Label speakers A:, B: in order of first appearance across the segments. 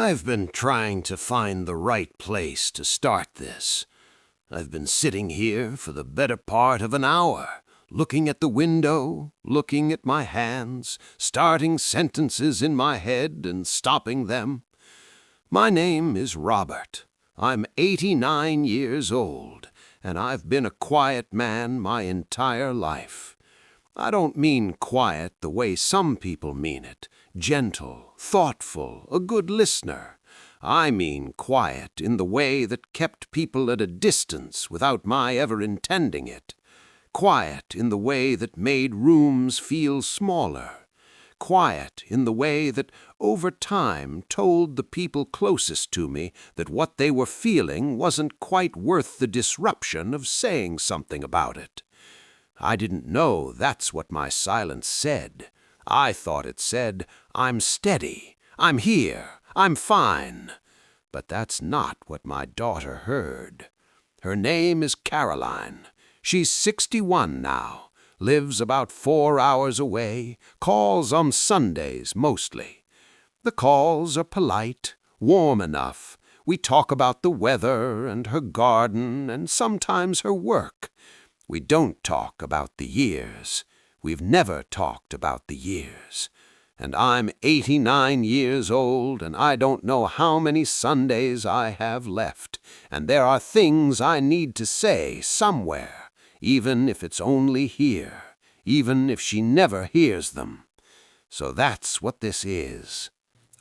A: I've been trying to find the right place to start this. I've been sitting here for the better part of an hour, looking at the window, looking at my hands, starting sentences in my head and stopping them. My name is Robert. I'm 89 years old, and I've been a quiet man my entire life. I don't mean quiet the way some people mean it, gentle, thoughtful, a good listener. I mean quiet in the way that kept people at a distance without my ever intending it. Quiet in the way that made rooms feel smaller. Quiet in the way that, over time, told the people closest to me that what they were feeling wasn't quite worth the disruption of saying something about it. I didn't know that's what my silence said. I thought it said, "I'm steady, I'm here, I'm fine." But that's not what my daughter heard. Her name is Caroline. She's 61 now, lives about 4 hours away, calls on Sundays mostly. The calls are polite, warm enough. We talk about the weather and her garden and sometimes her work. We don't talk about the years. We've never talked about the years. And I'm 89 years old, and I don't know how many Sundays I have left, and there are things I need to say somewhere, even if it's only here, even if she never hears them. So that's what this is.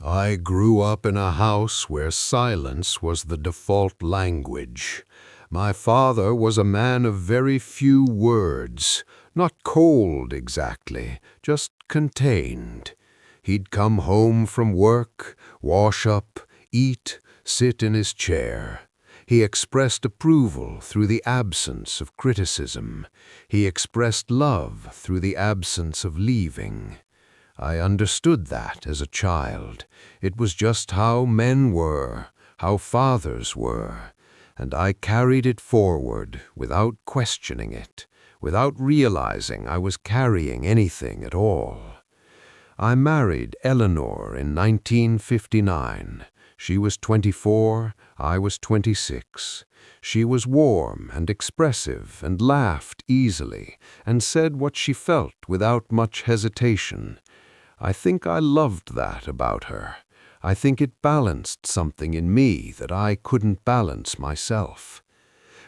B: I grew up in a house where silence was the default language. My father was a man of very few words, not cold exactly, just contained. He'd come home from work, wash up, eat, sit in his chair. He expressed approval through the absence of criticism. He expressed love through the absence of leaving. I understood that as a child. It was just how men were, how fathers were, and I carried it forward without questioning it, without realizing I was carrying anything at all. I married Eleanor in 1959. She was 24, I was 26. She was warm and expressive and laughed easily and said what she felt without much hesitation. I think I loved that about her. I think it balanced something in me that I couldn't balance myself.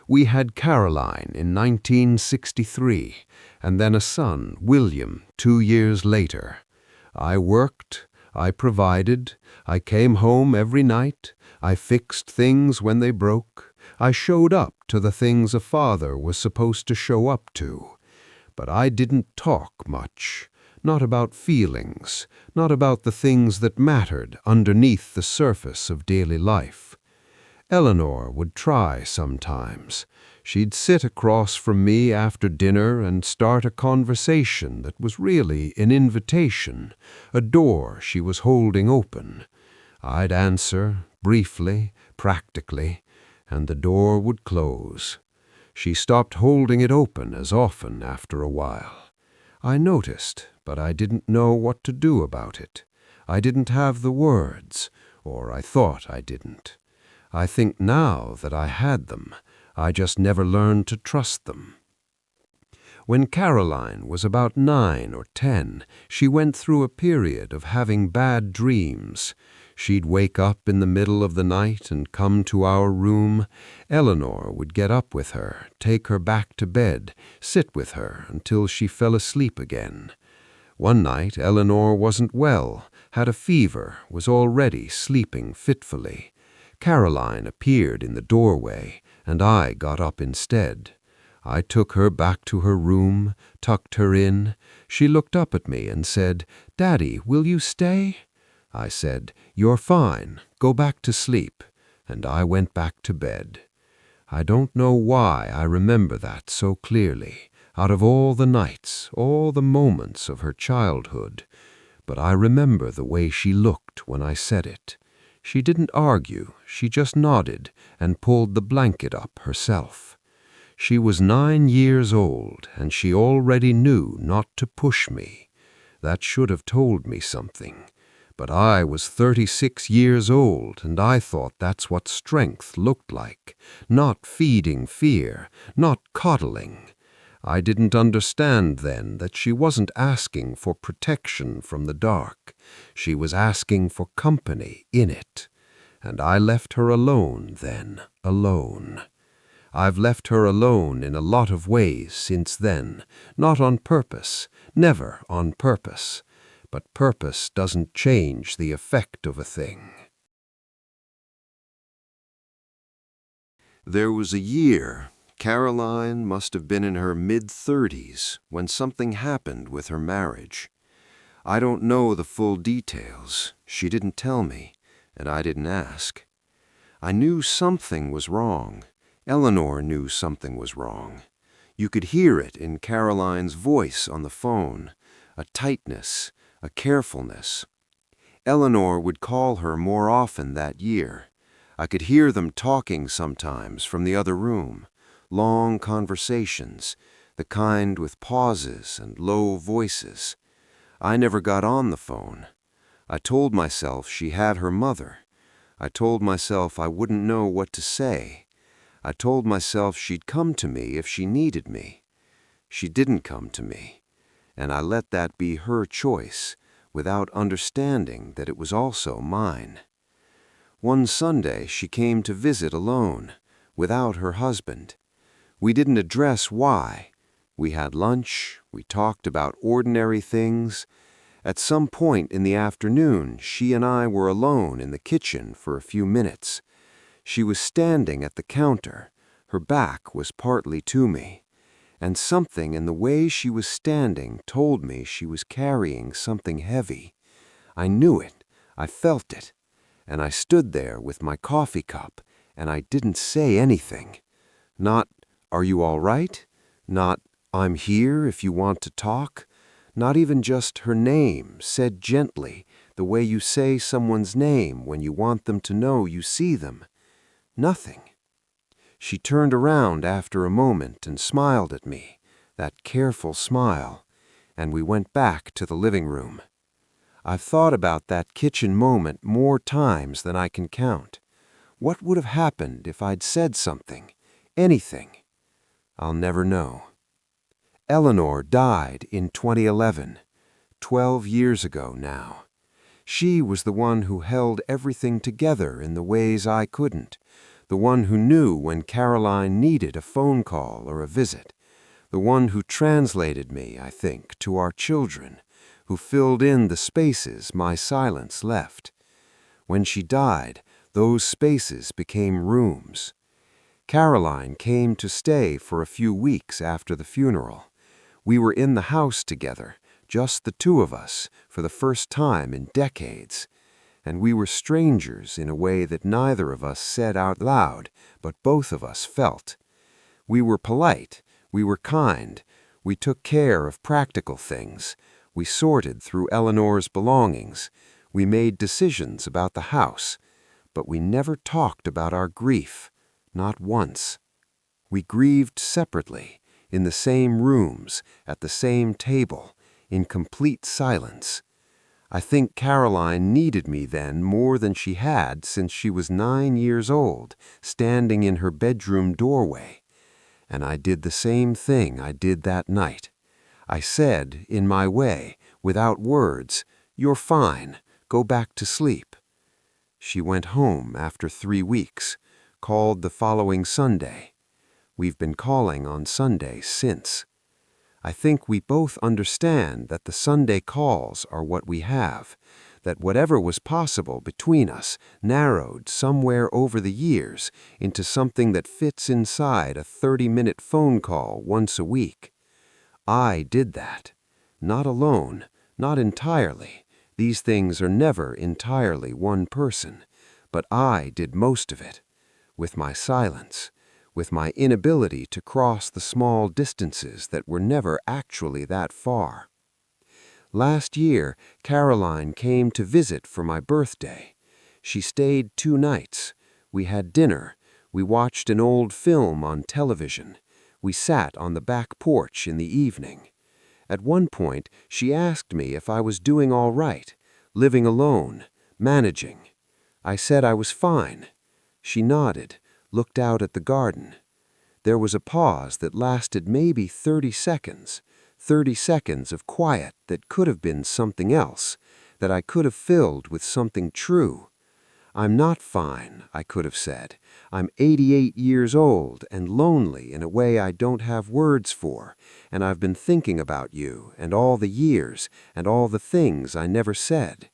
B: We had Caroline in 1963, and then a son, William, 2 years later. I worked, I provided, I came home every night, I fixed things when they broke, I showed up to the things a father was supposed to show up to. But I didn't talk much. Not about feelings, not about the things that mattered underneath the surface of daily life. Eleanor would try sometimes. She'd sit across from me after dinner and start a conversation that was really an invitation, a door she was holding open. I'd answer, briefly, practically, and the door would close. She stopped holding it open as often after a while. I noticed, but I didn't know what to do about it. I didn't have the words, or I thought I didn't. I think now that I had them, I just never learned to trust them. When Caroline was about 9 or 10, she went through a period of having bad dreams. She'd wake up in the middle of the night and come to our room. Eleanor would get up with her, take her back to bed, sit with her until she fell asleep again. One night Eleanor wasn't well, had a fever, was already sleeping fitfully. Caroline appeared in the doorway, and I got up instead. I took her back to her room, tucked her in. She looked up at me and said, "Daddy, will you stay?" I said, "You're fine. Go back to sleep." And I went back to bed. I don't know why I remember that so clearly, out of all the nights, all the moments of her childhood. But I remember the way she looked when I said it. She didn't argue, she just nodded and pulled the blanket up herself. She was 9 years old, and she already knew not to push me. That should have told me something. But I was 36 years old, and I thought that's what strength looked like. Not feeding fear, not coddling. I didn't understand then that she wasn't asking for protection from the dark. She was asking for company in it. And I left her alone then, alone. I've left her alone in a lot of ways since then, not on purpose, never on purpose. But purpose doesn't change the effect of a thing.
A: There was a year. Caroline must have been in her mid-30s when something happened with her marriage. I don't know the full details. She didn't tell me, and I didn't ask. I knew something was wrong. Eleanor knew something was wrong. You could hear it in Caroline's voice on the phone, a tightness, a carefulness. Eleanor would call her more often that year. I could hear them talking sometimes from the other room, long conversations, the kind with pauses and low voices. I never got on the phone. I told myself she had her mother. I told myself I wouldn't know what to say. I told myself she'd come to me if she needed me. She didn't come to me, and I let that be her choice, without understanding that it was also mine. One Sunday she came to visit alone, without her husband. We didn't address why. We had lunch, we talked about ordinary things. At some point in the afternoon, she and I were alone in the kitchen for a few minutes. She was standing at the counter. Her back was partly to me. And something in the way she was standing told me she was carrying something heavy. I knew it. I felt it. And I stood there with my coffee cup, and I didn't say anything. Not, "Are you all right?" Not, "I'm here if you want to talk." Not even just her name, said gently, the way you say someone's name when you want them to know you see them. Nothing. She turned around after a moment and smiled at me, that careful smile, and we went back to the living room. I've thought about that kitchen moment more times than I can count. What would have happened if I'd said something, anything? I'll never know. Eleanor died in 2011, 12 years ago now. She was the one who held everything together in the ways I couldn't, the one who knew when Caroline needed a phone call or a visit, the one who translated me, I think, to our children, who filled in the spaces my silence left. When she died, those spaces became rooms. Caroline came to stay for a few weeks after the funeral. We were in the house together, just the two of us, for the first time in decades. And we were strangers in a way that neither of us said out loud, but both of us felt. We were polite, we were kind, we took care of practical things. We sorted through Eleanor's belongings. We made decisions about the house. But we never talked about our grief, not once. We grieved separately, in the same rooms, at the same table, in complete silence. I think Caroline needed me then more than she had since she was 9 years old, standing in her bedroom doorway. And I did the same thing I did that night. I said, in my way, without words, "You're fine, go back to sleep." She went home after 3 weeks, called the following Sunday. We've been calling on Sundays since. I think we both understand that the Sunday calls are what we have, that whatever was possible between us narrowed somewhere over the years into something that fits inside a 30-minute phone call once a week. I did that. Not alone, not entirely. These things are never entirely one person. But I did most of it. With my silence. With my inability to cross the small distances that were never actually that far. Last year, Caroline came to visit for my birthday. She stayed 2 nights. We had dinner. We watched an old film on television. We sat on the back porch in the evening. At one point, she asked me if I was doing all right,
C: living alone, managing. I said I was fine. She nodded, looked out at the garden. There was a pause that lasted maybe 30 seconds, 30 seconds of quiet that could have been something else, that I could have filled with something true. I'm not fine, I could have said. I'm 88 years old and lonely in a way I don't have words for, and I've been thinking about you and all the years and all the things I never said.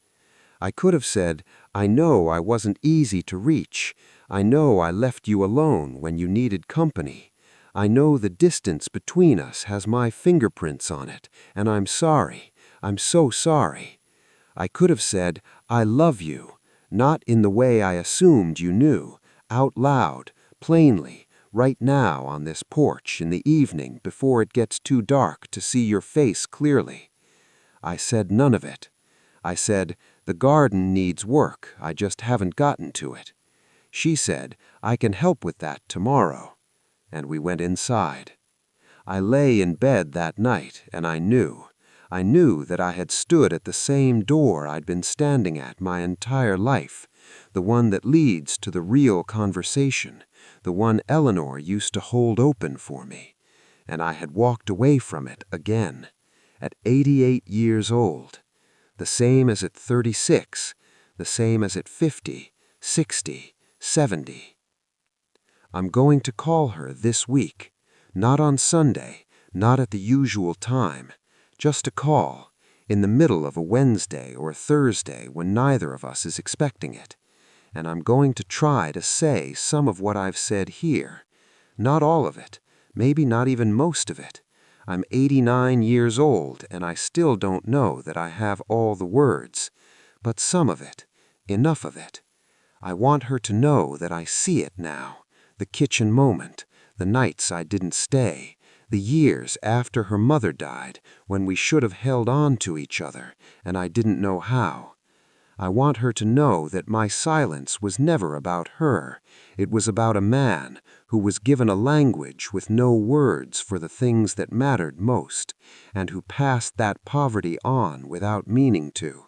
C: I could have said, I know I wasn't easy to reach. I know I left you alone when you needed company. I know the distance between us has my fingerprints on it, and I'm sorry. I'm so sorry. I could have said, I love you, not in the way I assumed you knew, out loud, plainly, right now on this porch in the evening before it gets too dark to see your face clearly. I said none of it. I said, the garden needs work, I just haven't gotten to it. She said, I can help with that tomorrow. And we went inside. I lay in bed that night, and I knew that I had stood at the same door I'd been standing at my entire life, the one that leads to the real conversation, the one Eleanor used to hold open for me. And I had walked away from it again, at 88 years old, the same as at 36, the same as at 50, 60, 70. I'm going to call her this week, not on Sunday, not at the usual time, just a call, in the middle of a Wednesday or Thursday when neither of us is expecting it. And I'm going to try to say some of what I've said here. Not all of it, maybe not even most of it. I'm 89 years old and I still don't know that I have all the words, but some of it, enough of it. I want her to know that I see it now, the kitchen moment, the nights I didn't stay, the years after her mother died when we should have held on to each other and I didn't know how. I want her to know that my silence was never about her. It was about a man who was given a language with no words for the things that mattered most, and who passed that poverty on without meaning to,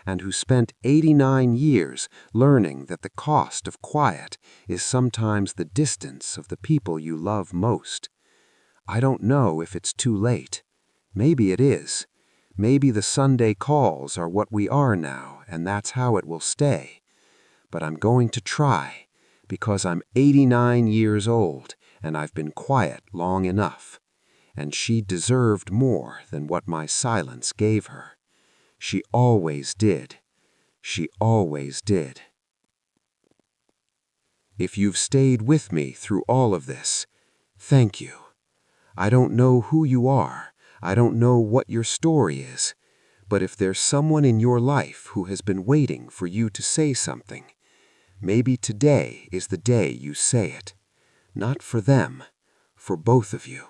C: and who spent 89 years learning that the cost of quiet is sometimes the distance of the people you love most. I don't know if it's too late. Maybe it is. Maybe the Sunday calls are what we are now, and that's how it will stay. But I'm going to try, because I'm 89 years old, and I've been quiet long enough. And she deserved more than what my silence gave her. She always did. She always did. If you've stayed with me through all of this, thank you. I don't know who you are. I don't know what your story is. But if there's someone in your life who has been waiting for you to say something, maybe today is the day you say it. Not for them, for both of you.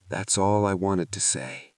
C: That's all I wanted to say.